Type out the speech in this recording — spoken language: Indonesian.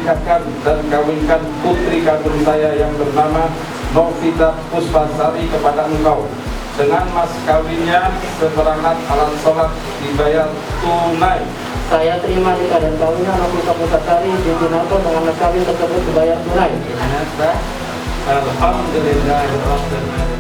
menikahkan dan kawinkan putri kandung saya yang bernama Novita Puspasari kepada engkau dengan mas kawinnya seperangkat alat sholat dibayar tunai. Saya terima nikah dan kawinnya Novita Puspasari binti Narto dengan mas kawin tersebut dibayar tunai. Alhamdulillah.